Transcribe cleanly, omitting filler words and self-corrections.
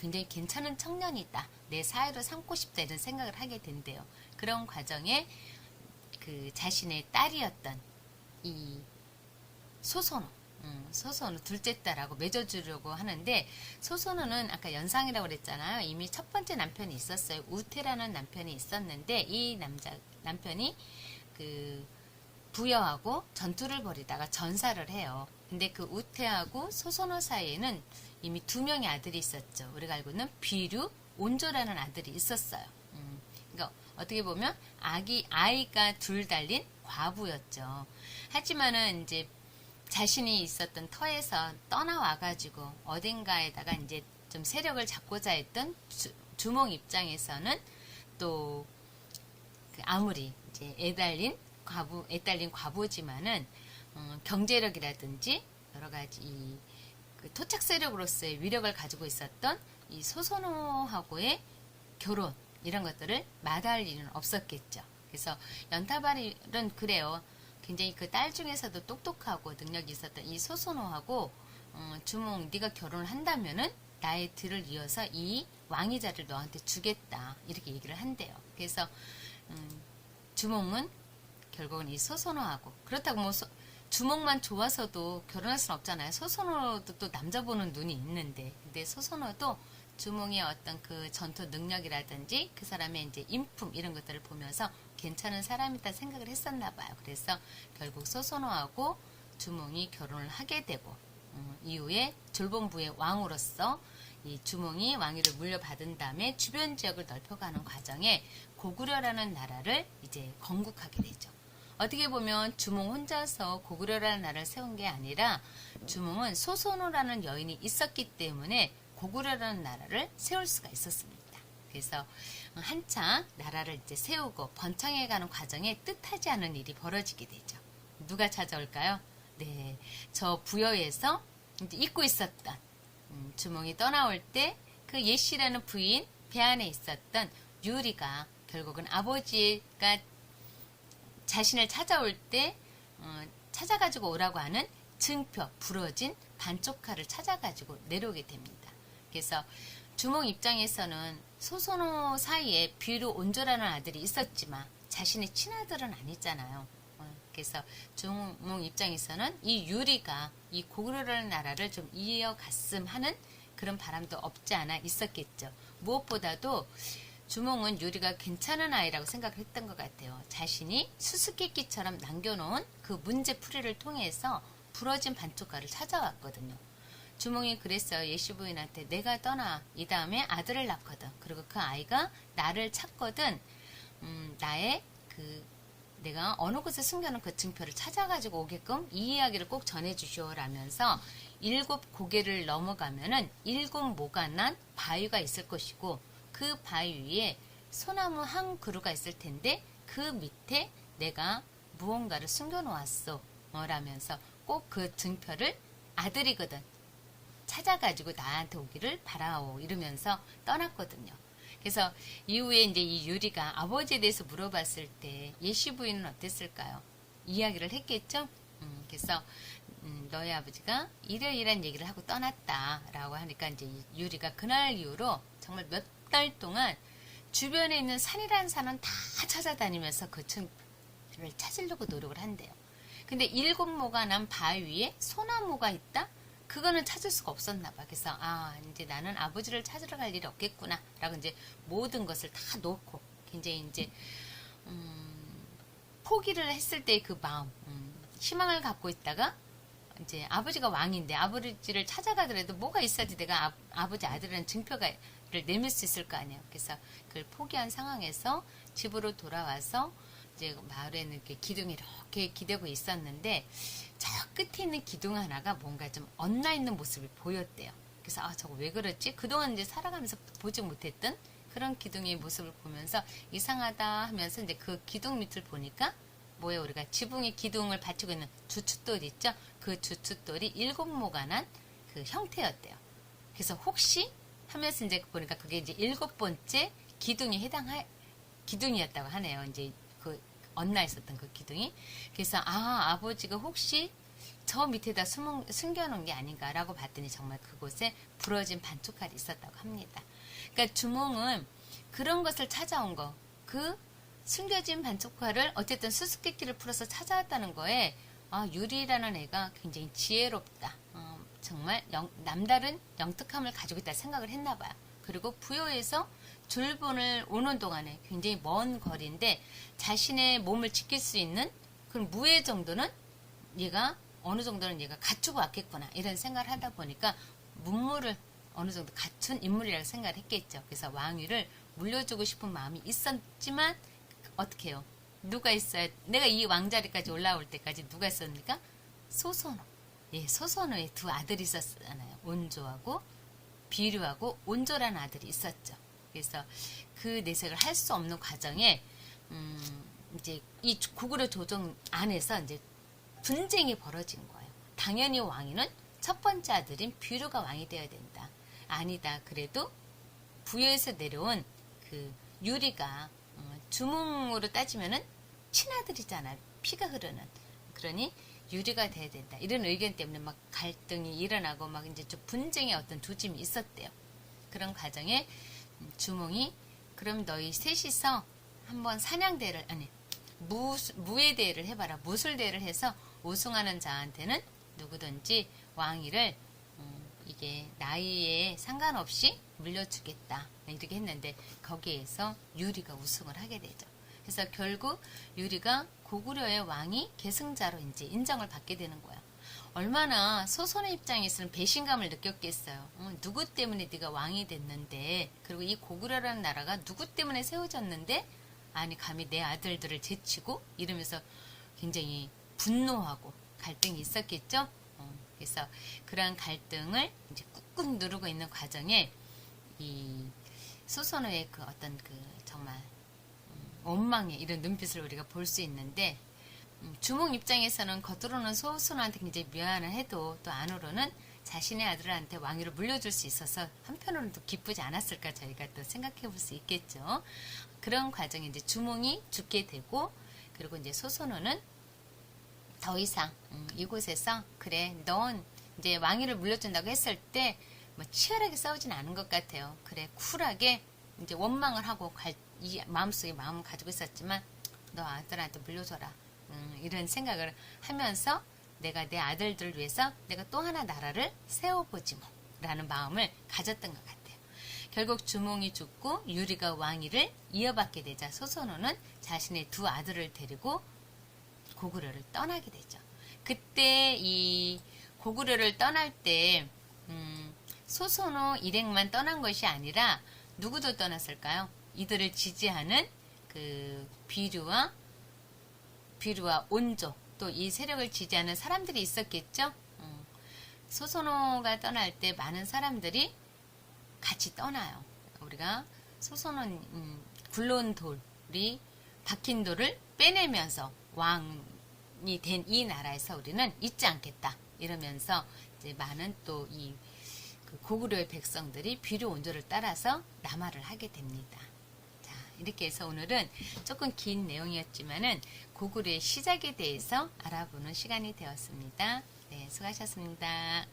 굉장히 괜찮은 청년이다. 내 사회로 삼고 싶다. 이런 생각을 하게 된대요. 그런 과정에 그 자신의 딸이었던 이 소선호, 소선호 둘째 딸하고 맺어주려고 하는데, 소선호는 아까 연상이라고 그랬잖아요. 이미 첫 번째 남편이 있었어요. 우태라는 남편이 있었는데, 이 남편이 그 부여하고 전투를 벌이다가 전사를 해요. 근데 그 우태하고 소선호 사이에는 이미 2명의 아들이 있었죠. 우리가 알고 있는 비류, 온조라는 아들이 있었어요. 그러니까 어떻게 보면 아이가 둘 달린 과부였죠. 하지만은 이제 자신이 있었던 터에서 떠나와가지고 어딘가에다가 이제 좀 세력을 잡고자 했던 주몽 입장에서는 또 그 아무리 이제 애달린 과부지만은 경제력이라든지 여러 가지 그 토착 세력으로서의 위력을 가지고 있었던 이 소선호하고의 결혼 이런 것들을 마다할 일은 없었겠죠. 그래서 연타발은 그래요. 굉장히 그 딸 중에서도 똑똑하고 능력이 있었던 이 소선호하고 주몽 네가 결혼을 한다면은 나의 뒤를 이어서 이 왕위자를 너한테 주겠다 이렇게 얘기를 한대요. 그래서 주몽은 결국은 이 소선호하고, 그렇다고 뭐 주몽만 좋아서도 결혼할 수는 없잖아요. 소선호도 또 남자 보는 눈이 있는데, 근데 소선호도 주몽의 어떤 그 전투 능력이라든지 그 사람의 이제 인품 이런 것들을 보면서 괜찮은 사람이다 생각을 했었나 봐요. 그래서 결국 소선호하고 주몽이 결혼을 하게 되고, 이후에 졸봉부의 왕으로서 이 주몽이 왕위를 물려받은 다음에 주변 지역을 넓혀가는 과정에 고구려라는 나라를 이제 건국하게 되죠. 어떻게 보면 주몽 혼자서 고구려라는 나라를 세운 게 아니라 주몽은 소선호라는 여인이 있었기 때문에 고구려라는 나라를 세울 수가 있었습니다. 그래서 한창 나라를 이제 세우고 번창해가는 과정에 뜻하지 않은 일이 벌어지게 되죠. 누가 찾아올까요? 네, 저 부여에서 이제 잊고 있었던 주몽이 떠나올 때 그 예씨라는 부인 배 안에 있었던 유리가 결국은 아버지가 자신을 찾아올 때 찾아가지고 오라고 하는 증표, 부러진 반쪽칼을 찾아가지고 내려오게 됩니다. 그래서 주몽 입장에서는 소선호 사이에 비루 온조라는 아들이 있었지만 자신의 친아들은 아니잖아요. 그래서 주몽 입장에서는 이 유리가 이 고구려라는 나라를 좀 이어갔음 하는 그런 바람도 없지 않아 있었겠죠. 무엇보다도 주몽은 유리가 괜찮은 아이라고 생각했던 것 같아요. 자신이 수수께끼처럼 남겨놓은 그 문제풀이를 통해서 부러진 반쪽가를 찾아왔거든요. 주몽이 그랬어요. 예시 부인한테 내가 떠나 이 다음에 아들을 낳거든. 그리고 그 아이가 나를 찾거든. 나의 그 내가 어느 곳에 숨겨놓은 그 증표를 찾아가지고 오게끔 이 이야기를 꼭 전해주시오라면서 7 고개를 넘어가면은 7 모가 난 바위가 있을 것이고 그 바위 위에 소나무 한 그루가 있을 텐데 그 밑에 내가 무언가를 숨겨놓았어 라면서 꼭 그 증표를 아들이거든 찾아가지고 나한테 오기를 바라오 이러면서 떠났거든요. 그래서 이후에 이제 이 유리가 아버지에 대해서 물어봤을 때 예시 부인은 어땠을까요? 이야기를 했겠죠? 그래서 너희 아버지가 이러이러한 얘기를 하고 떠났다라고 하니까 이제 유리가 그날 이후로 정말 몇 달 동안 주변에 있는 산이라는 산은 다 찾아다니면서 그 층을 찾으려고 노력을 한대요. 근데 7 모가 난 바위 위에 소나무가 있다? 그거는 찾을 수가 없었나 봐. 그래서 이제 나는 아버지를 찾으러 갈 일이 없겠구나 라고 이제 모든 것을 다 놓고 굉장히 이제 포기를 했을 때의 그 마음, 희망을 갖고 있다가 이제 아버지가 왕인데 아버지를 찾아가더라도 뭐가 있어야지 내가 아버지 아들이라는 증표를 내밀 수 있을 거 아니에요. 그래서 그걸 포기한 상황에서 집으로 돌아와서 이제 마을에는 이렇게 기둥이 이렇게 기대고 있었는데 저 끝에 있는 기둥 하나가 뭔가 좀 엇나 있는 모습이 보였대요. 그래서 저거 왜 그랬지? 그동안 이제 살아가면서 보지 못했던 그런 기둥의 모습을 보면서 이상하다 하면서 이제 그 기둥 밑을 보니까 뭐예요? 우리가 지붕의 기둥을 받치고 있는 주춧돌 있죠? 그 주춧돌이 7 모가 난 그 형태였대요. 그래서 혹시 하면서 이제 보니까 그게 이제 7번째 기둥이었다고 하네요. 이제 그 엇나 있었던 그 기둥이. 그래서 아버지가 혹시 저 밑에다 숨겨놓은 게 아닌가라고 봤더니 정말 그곳에 부러진 반쪽칼이 있었다고 합니다. 그러니까 주몽은 그런 것을 찾아온 거, 그 숨겨진 반쪽칼을 어쨌든 수수께끼를 풀어서 찾아왔다는 거에 유리라는 애가 굉장히 지혜롭다. 정말 남다른 영특함을 가지고 있다 생각을 했나 봐요. 그리고 부여에서 줄본을 오는 동안에 굉장히 먼 거리인데 자신의 몸을 지킬 수 있는 그런 무예 정도는 얘가 어느 정도는 얘가 갖추고 왔겠구나 이런 생각을 하다 보니까 문무를 어느 정도 갖춘 인물이라고 생각을 했겠죠. 그래서 왕위를 물려주고 싶은 마음이 있었지만 어떻게 해요? 누가 있어야 내가 이 왕자리까지 올라올 때까지 누가 있었습니까? 소선호. 예, 소선호의 두 아들이 있었잖아요. 온조하고 비류하고 온조라는 아들이 있었죠. 그래서 그 내색을 할 수 없는 과정에 이제 이 고구려 조정 안에서 이제 분쟁이 벌어진 거예요. 당연히 왕위는 첫 번째 아들인 비류가 왕이 되어야 된다. 아니다. 그래도 부여에서 내려온 그 유리가 주몽으로 따지면은 친아들이잖아. 피가 흐르는. 그러니 유리가 돼야 된다. 이런 의견 때문에 막 갈등이 일어나고 막 이제 좀 분쟁의 어떤 조짐이 있었대요. 그런 과정에 주몽이 그럼 너희 셋이서 한번 사냥대회를 무예대회를 해봐라. 무술대회를 해서 우승하는 자한테는 누구든지 왕위를 이게 나이에 상관없이 물려주겠다. 이렇게 했는데 거기에서 유리가 우승을 하게 되죠. 그래서 결국 유리가 고구려의 왕이 계승자로 이제 인정을 받게 되는 거야. 얼마나 소선의 입장에서는 배신감을 느꼈겠어요. 누구 때문에 네가 왕이 됐는데, 그리고 이 고구려라는 나라가 누구 때문에 세워졌는데, 아니 감히 내 아들들을 제치고 이러면서 굉장히 분노하고 갈등이 있었겠죠. 그래서 그러한 갈등을 이제 꾹꾹 누르고 있는 과정에 이 소선호의 그 어떤 그 정말 원망의 이런 눈빛을 우리가 볼 수 있는데, 주몽 입장에서는 겉으로는 소선호한테 굉장히 미안을 해도 또 안으로는 자신의 아들한테 왕위를 물려줄 수 있어서 한편으로는 또 기쁘지 않았을까 저희가 또 생각해 볼 수 있겠죠. 그런 과정에 이제 주몽이 죽게 되고, 그리고 이제 소선호는 더 이상 이곳에서 그래 넌 이제 왕위를 물려준다고 했을 때 뭐 치열하게 싸우진 않은 것 같아요. 그래 쿨하게 이제 원망을 하고 이 마음속에 마음을 가지고 있었지만 너 아들한테 물려줘라 이런 생각을 하면서 내가 내 아들들을 위해서 내가 또 하나 나라를 세워보지 뭐 라는 마음을 가졌던 것 같아요. 결국 주몽이 죽고 유리가 왕위를 이어받게 되자 소선호는 자신의 두 아들을 데리고 고구려를 떠나게 되죠. 그때 이 고구려를 떠날 때 소선호 일행만 떠난 것이 아니라 누구도 떠났을까요? 이들을 지지하는 그 비류와 온조 또 이 세력을 지지하는 사람들이 있었겠죠. 소선호가 떠날 때 많은 사람들이 같이 떠나요. 우리가 소선호 굴러온 돌이 박힌 돌을 빼내면서 왕이 된 이 나라에서 우리는 잊지 않겠다 이러면서 이제 많은 또 이 고구려의 백성들이 비류 온조를 따라서 남하를 하게 됩니다. 자, 이렇게 해서 오늘은 조금 긴 내용이었지만은 고구려의 시작에 대해서 알아보는 시간이 되었습니다. 네, 수고하셨습니다.